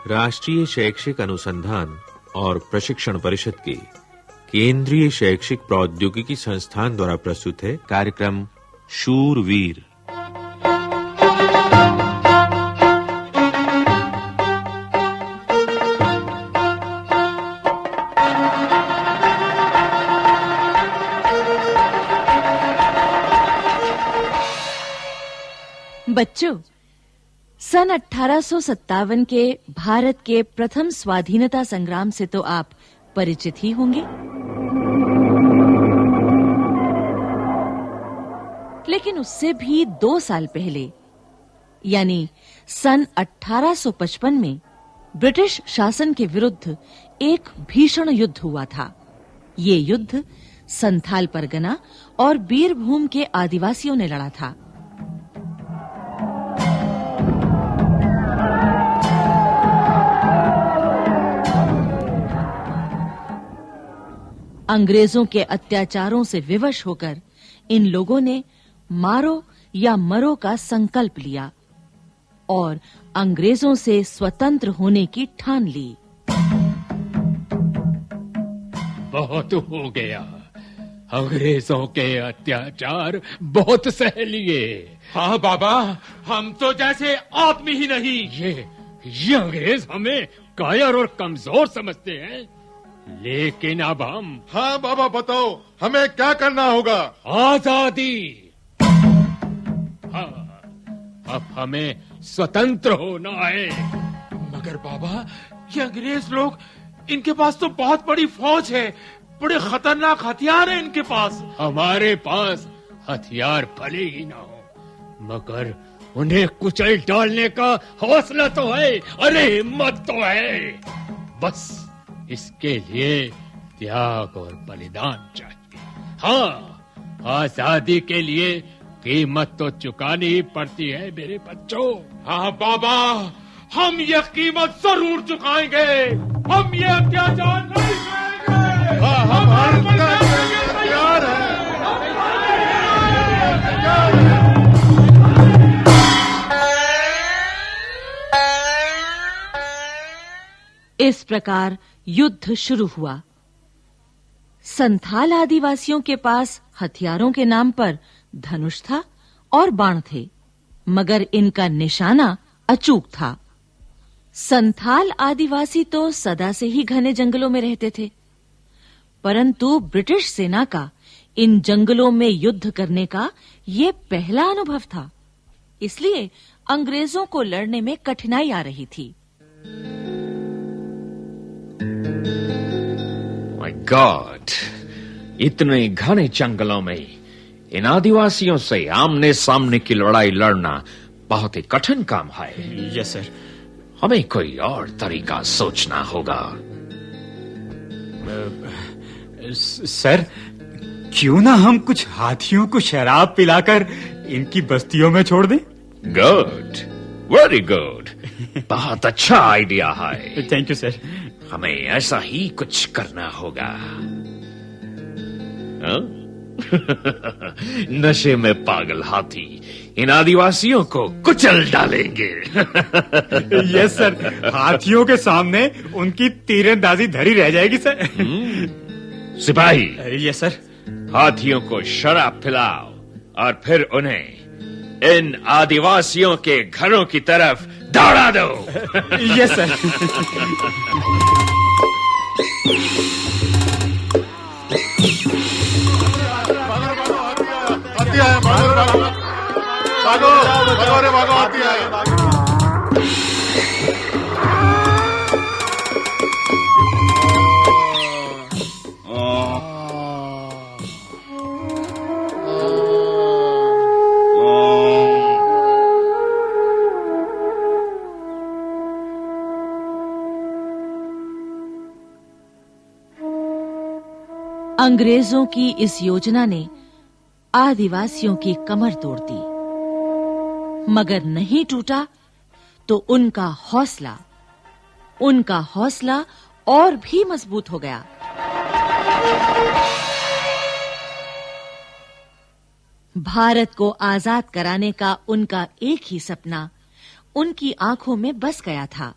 राष्ट्रीय शैक्षिक अनुसंधान और प्रशिक्षण परिषद के केंद्रीय शैक्षिक प्रौद्योगिकी संस्थान द्वारा प्रस्तुत है कार्यक्रम शूरवीर। बच्चों, सन 1857 के भारत के प्रथम स्वाधीनता संग्राम से तो आप परिचित ही होंगे। लेकिन उससे भी 2 साल पहले यानी सन 1855 में ब्रिटिश शासन के विरुद्ध एक भीषण युद्ध हुआ था। ये युद्ध संथाल परगना और बीरभूम के आदिवासियों ने लड़ा था। अंग्रेजों के अत्याचारों से विवश होकर इन लोगों ने मारो या मरो का संकल्प लिया और अंग्रेजों से स्वतंत्र होने की ठान ली। बहुत हो गया, अंग्रेजों के अत्याचार बहुत सह लिए। हाँ बाबा, हम तो जैसे आदमी ही नहीं। ये अंग्रेज हमें कायर और कमजोर समझते हैं, लेकिन अब हम। हाँ बाबा, बताओ हमें क्या करना होगा? आजादी। हाँ, अब हमें स्वतंत्र होना है। मगर बाबा, ये अंग्रेज लोग, इनके पास तो बहुत बड़ी फौज है, बड़े खतरनाक हथियार हैं इनके पास। हमारे पास हथियार भले ही ना हो, मगर उन्हें कुचल डालने का हौसला तो है, अरे हिम्मत तो है। बस इसके लिए त्याग और बलिदान चाहिए। हाँ, आजादी के लिए कीमत तो चुकानी ही पड़ती है मेरे बच्चों। हाँ बाबा, हम ये कीमत जरूर चुकाएंगे। हम ये अत्याचार नहीं करेंगे। हम हर तैयार हैं। इस प्रकार युद्ध शुरू हुआ। संथाल आदिवासियों के पास हथियारों के नाम पर धनुष था और बाण थे, मगर इनका निशाना अचूक था। संथाल आदिवासी तो सदा से ही घने जंगलों में रहते थे, परंतु ब्रिटिश सेना का इन जंगलों में युद्ध करने का ये पहला अनुभव था। इसलिए अंग्रेजों को लड़ने में कठिनाई आ रही थी। My God, इतने घने जंगलों में इन आदिवासियों से आमने सामने की लड़ाई लड़ना बहुत ही कठिन काम है। Yes sir. हमें कोई और तरीका सोचना होगा। सर, क्यों ना हम कुछ हाथियों को शराब पिलाकर इनकी बस्तियों में छोड़ दें? गुड, वेरी गुड, बहुत अच्छा आइडिया है। Thank you sir. हमें ऐसा ही कुछ करना होगा। नशे में पागल हाथी इन आदिवासियों को कुचल डालेंगे। यस सर, हाथियों के सामने उनकी तीरंदाजी धरी रह जाएगी सर। सिपाही। Yes sir. हाथियों को शराब पिलाओ और फिर उन्हें इन आदिवासियों के घरों की तरफ दौड़ा दो। Yes sir. भागो, भागो रे भागो, हाथी आया। अंग्रेजों की इस योजना ने आदिवासियों की कमर तोड़ दी, मगर नहीं टूटा तो उनका हौसला और भी मजबूत हो गया। भारत को आजाद कराने का उनका एक ही सपना उनकी आंखों में बस गया था।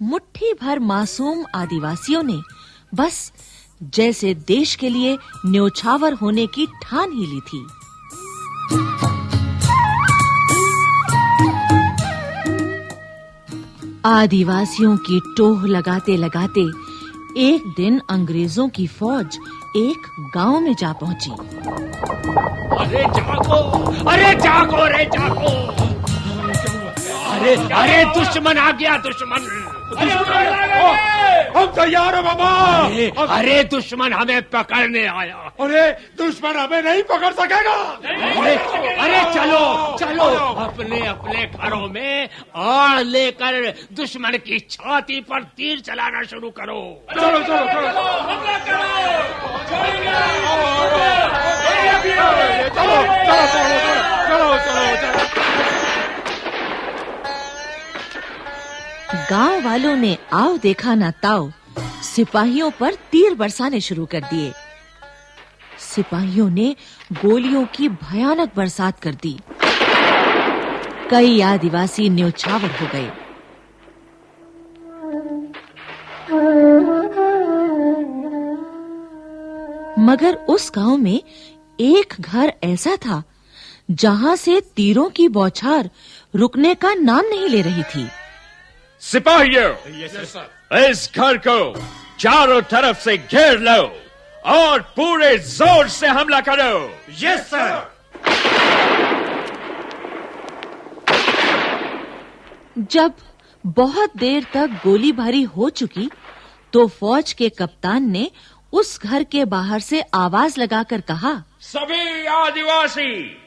मुट्ठी भर मासूम आदिवासियों ने बस जैसे देश के लिए न्योछावर होने की ठान ही ली थी। आदिवासियों की टोह लगाते-लगाते एक दिन अंग्रेजों की फौज एक गांव में जा पहुंची। अरे जागो, अरे जागो, रे जागो। अरे दुश्मन आ गया, दुश्मन। हम तैयार हैं बाबा। अरे दुश्मन हमें पकड़ने आया। अरे दुश्मन हमें नहीं पकड़ सकेगा। अरे चलो चलो अपने अपने घरों में आड़ लेकर दुश्मन की छाती पर तीर चलाना शुरू करो। चलो चलो चलो चलो चलो। गांव वालों ने आओ देखा ना ताओ सिपाहियों पर तीर बरसाने शुरू कर दिए। सिपाहियों ने गोलियों की भयानक बरसात कर दी। कई आदिवासी न्योछावर हो गए। मगर उस गांव में एक घर ऐसा था जहां से तीरों की बौछार रुकने का नाम नहीं ले रही थी। सिपाहियों, इस घर को चारों तरफ से घेर लो और पूरे जोर से हमला करो। Yes sir. जब बहुत देर तक गोलीबारी हो चुकी तो फौज के कप्तान ने उस घर के बाहर से आवाज लगाकर कहा, सभी आदिवासी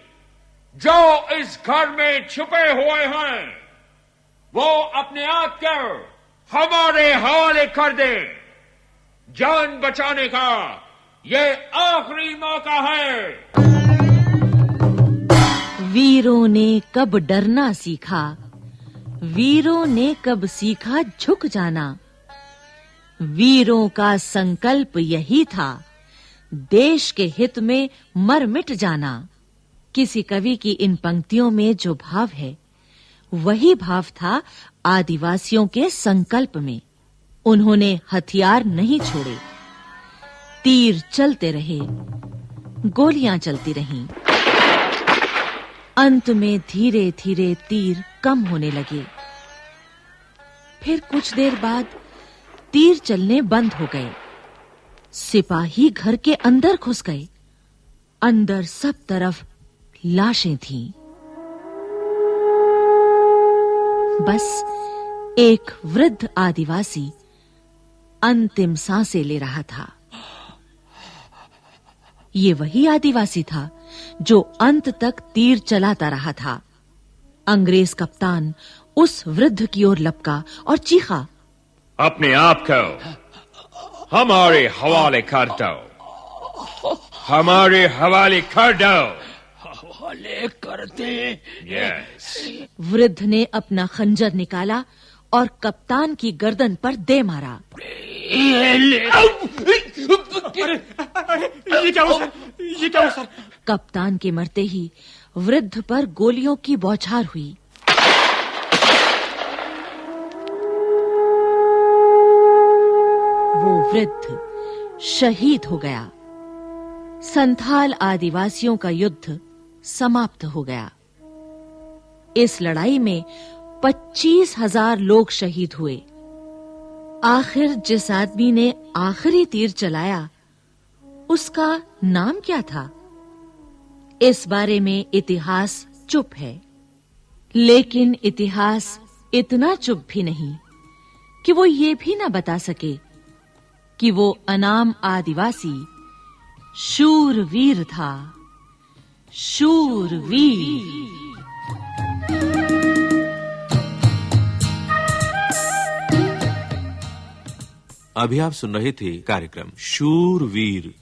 जो इस घर में छुपे हुए हैं वो अपने आप को हमारे हवाले कर दे। जान बचाने का ये आखिरी मौका है। वीरों ने कब डरना सीखा, वीरों ने कब सीखा झुक जाना। वीरों का संकल्प यही था, देश के हित में मर मिट जाना। किसी कवि की इन पंक्तियों में जो भाव है वही भाव था आदिवासियों के संकल्प में। उन्होंने हथियार नहीं छोड़े। तीर चलते रहे, गोलियां चलती रहीं। अंत में धीरे-धीरे तीर कम होने लगे। फिर कुछ देर बाद तीर चलने बंद हो गए। सिपाही घर के अंदर घुस गए। अंदर सब तरफ लाशें थीं। बस एक वृद्ध आदिवासी अंतिम सांसें ले रहा था। ये वही आदिवासी था जो अंत तक तीर चलाता रहा था। अंग्रेज कप्तान उस वृद्ध की ओर लपका और चीखा, अपने आप को हमारे हवाले कर दो, हमारे हवाले कर दो। हवाले कर दे। यस। वृद्ध ने अपना खंजर निकाला और कप्तान की गर्दन पर दे मारा। ये क्या हुआ सर? ये क्या हुआ सर? कप्तान के मरते ही वृद्ध पर गोलियों की बौछार हुई। वो वृद्ध शहीद हो गया। संथाल आदिवासियों का युद्ध समाप्त हो गया। इस लड़ाई में 25,000 लोग शहीद हुए। आखिर जिस आदमी ने आखिरी तीर चलाया उसका नाम क्या था? इस बारे में इतिहास चुप है। लेकिन इतिहास इतना चुप भी नहीं कि वो ये भी ना बता सके कि वो अनाम आदिवासी शूरवीर था। शूरवीर। अभी आप सुन रहे थे कार्यक्रम शूरवीर।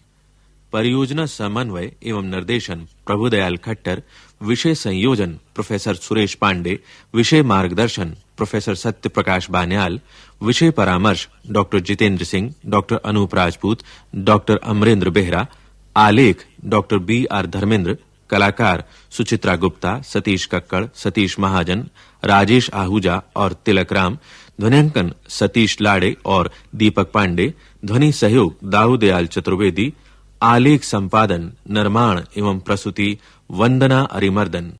परियोजना समन्वय एवं निर्देशन प्रभुदयाल खट्टर। विषय संयोजन प्रोफेसर सुरेश पांडे। विषय मार्गदर्शन प्रोफेसर सत्य प्रकाश बान्याल। विषय परामर्श doctor Jitendra Singh, doctor Anoop Rajput, doctor Amrendra Behera. आलेख डॉक्टर B.R. धर्मेंद्र। कलाकार सुचित्रा गुप्ता, सतीश कक्कड़, सतीश महाजन, राजेश आहूजा और तिलक राम। ध्वनियांकन सतीश लाड़े और दीपक पांडे, ध्वनि सहयोग दाऊदयाल चतुर्वेदी, आलेख संपादन, निर्माण एवं प्रस्तुति वंदना अरिमर्दन।